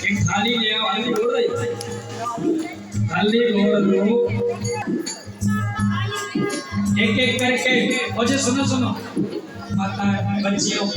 एक थाली ले आओ, थाली बोल रही, थाली बोल लो, एक एक करके। मुझे सुनो सुनो, माता बच्चियों